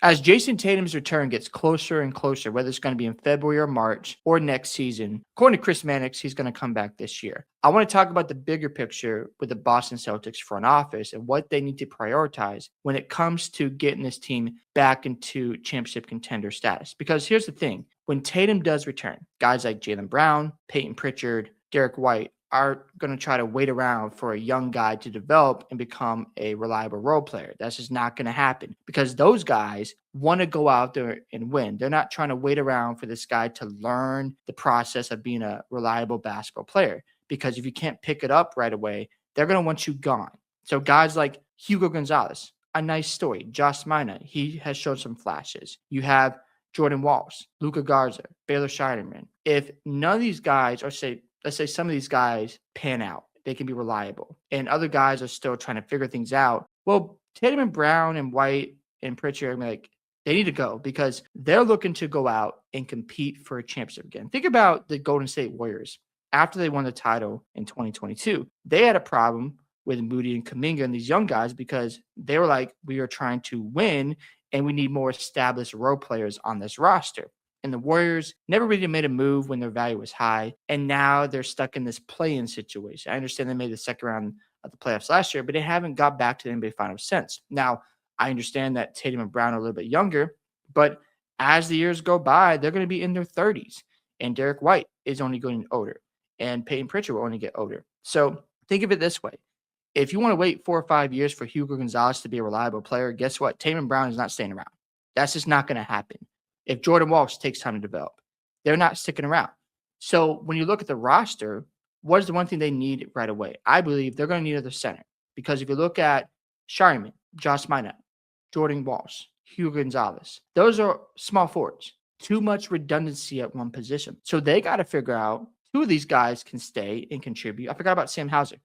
As Jayson Tatum's return gets closer and closer, whether it's going to be in February or March or next season, according to Chris Mannix, he's going to come back this year. I want to talk about the bigger picture with the Boston Celtics front office and what they need to prioritize when it comes to getting this team back into championship contender status. Because here's the thing, when Tatum does return, guys like Jaylen Brown, Peyton Pritchard, Derek White are going to try to wait around for a young guy to develop and become a reliable role player. That's just not going to happen because those guys want to go out there and win. They're not trying to wait around for this guy to learn the process of being a reliable basketball player, because if you can't pick it up right away, they're going to want you gone. So guys like Hugo Gonzalez, a nice story. Josh Mina, he has shown some flashes. You have Jordan Walsh, Luka Garza, Baylor Scheiderman. If none of these guys, or let's say some of these guys pan out, they can be reliable, and other guys are still trying to figure things out, well, Tatum and Brown and White and Pritchard, they need to go because they're looking to go out and compete for a championship again. Think about the Golden State Warriors. After they won the title in 2022, they had a problem with Moody and Kuminga and these young guys because they were like, we are trying to win and we need more established role players on this roster. And the Warriors never really made a move when their value was high. And now they're stuck in this play-in situation. I understand they made the second round of the playoffs last year, but they haven't got back to the NBA Finals since. Now, I understand that Tatum and Brown are a little bit younger, but as the years go by, they're going to be in their 30s. And Derek White is only getting older. And Peyton Pritchard will only get older. So think of it this way. If you want to wait 4 or 5 years for Hugo Gonzalez to be a reliable player, guess what? Tatum and Brown is not staying around. That's just not going to happen. If Jordan Walsh takes time to develop, they're not sticking around. So when you look at the roster, what is the one thing they need right away? I believe they're going to need another center because if you look at Sharman, Josh Minott, Jordan Walsh, Hugo Gonzalez, those are small forwards. Too much redundancy at one position. So they got to figure out 2 of these guys can stay and contribute. I forgot about Sam Hauser.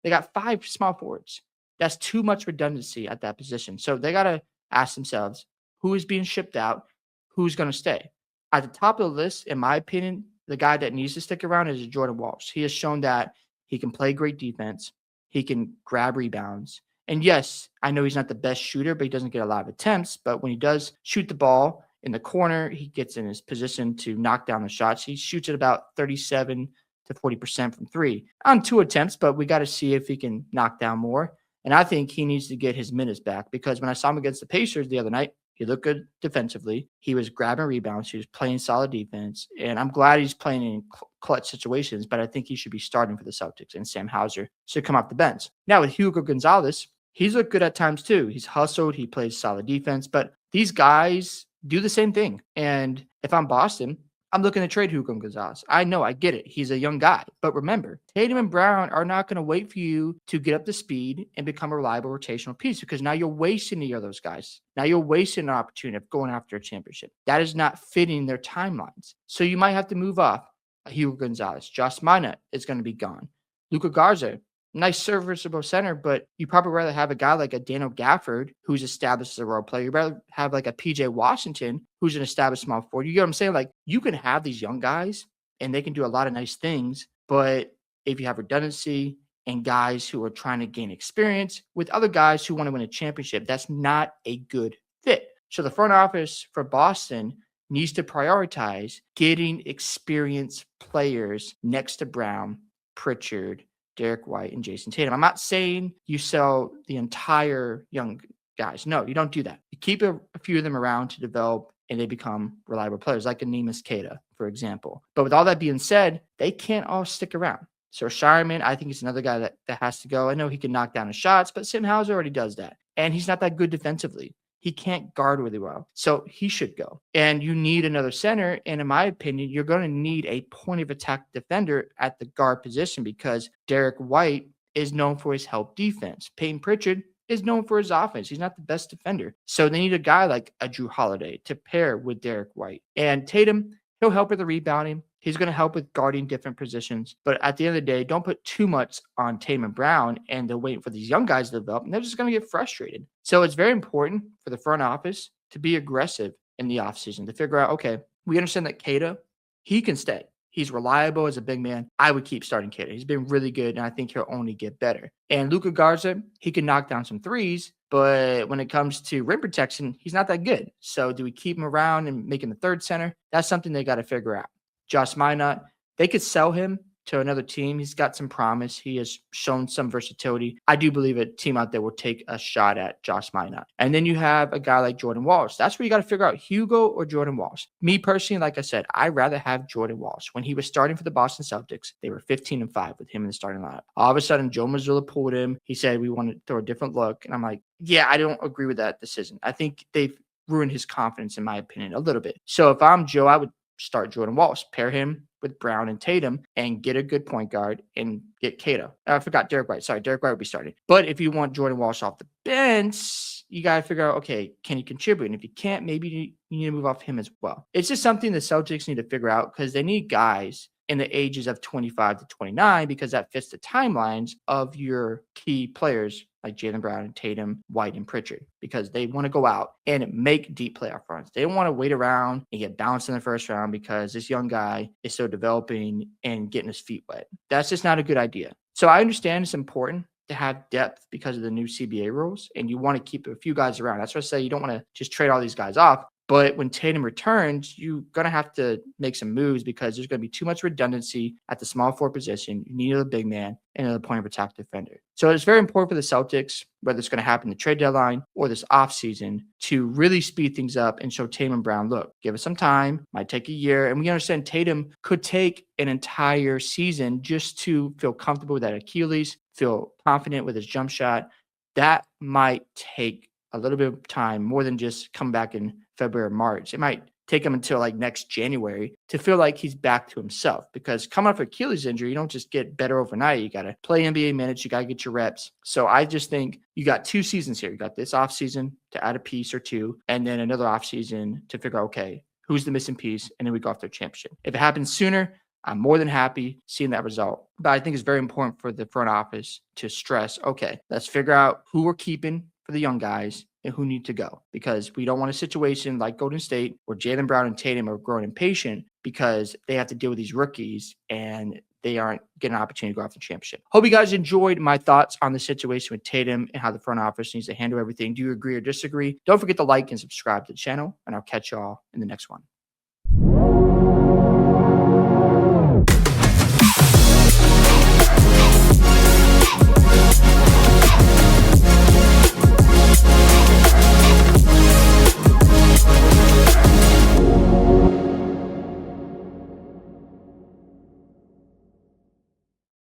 They got 5 small forwards. That's too much redundancy at that position. So they got to ask themselves, who is being shipped out? Who's going to stay? At the top of the list, in my opinion, the guy that needs to stick around is Jordan Walsh. He has shown that he can play great defense. He can grab rebounds. And yes, I know he's not the best shooter, but he doesn't get a lot of attempts. But when he does shoot the ball in the corner, he gets in his position to knock down the shots. He shoots at about 37 to 40% from 3 on 2 attempts, but we got to see if he can knock down more. And I think he needs to get his minutes back because when I saw him against the Pacers the other night, he looked good defensively. He was grabbing rebounds. He was playing solid defense. And I'm glad he's playing in clutch situations, but I think he should be starting for the Celtics, and Sam Hauser should come off the bench. Now with Hugo Gonzalez, he's looked good at times too. He's hustled. He plays solid defense, but these guys do the same thing. And if I'm Boston, I'm looking to trade Hugo Gonzalez. I know, I get it. He's a young guy. But remember, Tatum and Brown are not going to wait for you to get up to speed and become a reliable rotational piece because now you're wasting the year of those guys. Now you're wasting an opportunity of going after a championship. That is not fitting their timelines. So you might have to move off Hugo Gonzalez. Josh Minott is going to be gone. Luka Garza, nice serviceable center, but you probably rather have a guy like a Daniel Gafford who's established as a role player. You'd rather have like a PJ Washington who's an established small forward. You get what I'm saying? Like you can have these young guys and they can do a lot of nice things, but if you have redundancy and guys who are trying to gain experience with other guys who want to win a championship, that's not a good fit. So the front office for Boston needs to prioritize getting experienced players next to Brown, Pritchard, Derek White, and Jayson Tatum. I'm not saying you sell the entire young guys. No, you don't do that. You keep a few of them around to develop and they become reliable players, like a Neemias Queta, for example. But with all that being said, they can't all stick around. So Shireman, I think he's another guy that has to go. I know he can knock down his shots, but Sam Hauser already does that. And he's not that good defensively. He can't guard really well. So he should go. And you need another center. And in my opinion, you're going to need a point of attack defender at the guard position because Derek White is known for his help defense. Peyton Pritchard is known for his offense. He's not the best defender. So they need a guy like a Drew Holiday to pair with Derek White. And Tatum, he'll help with the rebounding. He's going to help with guarding different positions. But at the end of the day, don't put too much on Tatum and Brown and they're waiting for these young guys to develop. And they're just going to get frustrated. So it's very important for the front office to be aggressive in the offseason to figure out, okay, we understand that Queta, he can stay. He's reliable as a big man. I would keep starting Tatum. He's been really good, and I think he'll only get better. And Luka Garza, he can knock down some threes, but when it comes to rim protection, he's not that good. So do we keep him around and make him the third center? That's something they got to figure out. Josh Minot, they could sell him to another team. He's got some promise. He has shown some versatility. I do believe a team out there will take a shot at Josh Minot. And then you have a guy like Jordan Walsh. That's where you got to figure out Hugo or Jordan Walsh. Me personally, like I said, I'd rather have Jordan Walsh. When he was starting for the Boston Celtics, they were 15-5 with him in the starting lineup. All of a sudden, Joe Mazzulla pulled him. He said, we want to throw a different look. And I'm like, yeah, I don't agree with that decision. I think they've ruined his confidence, in my opinion, a little bit. So if I'm Joe, I would start Jordan Walsh, pair him with Brown and Tatum, and get a good point guard and get Cato. I forgot Derek White. Sorry, Derek White would be starting. But if you want Jordan Walsh off the bench, you got to figure out, okay, can he contribute? And if you can't, maybe you need to move off him as well. It's just something the Celtics need to figure out because they need guys in the ages of 25 to 29 because that fits the timelines of your key players like Jaylen Brown and Tatum, White, and Pritchard, because they want to go out and make deep playoff runs. They don't want to wait around and get bounced in the first round because this young guy is still developing and getting his feet wet. That's just not a good idea. So I understand it's important to have depth because of the new CBA rules, and you want to keep a few guys around. That's why I say you don't want to just trade all these guys off. But when Tatum returns, you're going to have to make some moves because there's going to be too much redundancy at the small forward position. You need another big man and another point of attack defender. So it's very important for the Celtics, whether it's going to happen the trade deadline or this offseason, to really speed things up and show Tatum and Brown, look, give us some time, might take a year. And we understand Tatum could take an entire season just to feel comfortable with that Achilles, feel confident with his jump shot. That might take a little bit of time, more than just come back in February or March. It might take him until like next January to feel like he's back to himself, because coming off Achilles injury, you don't just get better overnight. You got to play NBA minutes. You got to get your reps. So I just think you got 2 seasons here. You got this offseason to add a piece or two, and then another offseason to figure out, okay, who's the missing piece? And then we go after a championship. If it happens sooner, I'm more than happy seeing that result. But I think it's very important for the front office to stress, okay, let's figure out who we're keeping for the young guys and who need to go, because we don't want a situation like Golden State where Jaylen Brown and Tatum are growing impatient because they have to deal with these rookies and they aren't getting an opportunity to go after the championship. Hope you guys enjoyed my thoughts on the situation with Tatum and how the front office needs to handle everything. Do you agree or disagree? Don't forget to like and subscribe to the channel, and I'll catch y'all in the next one.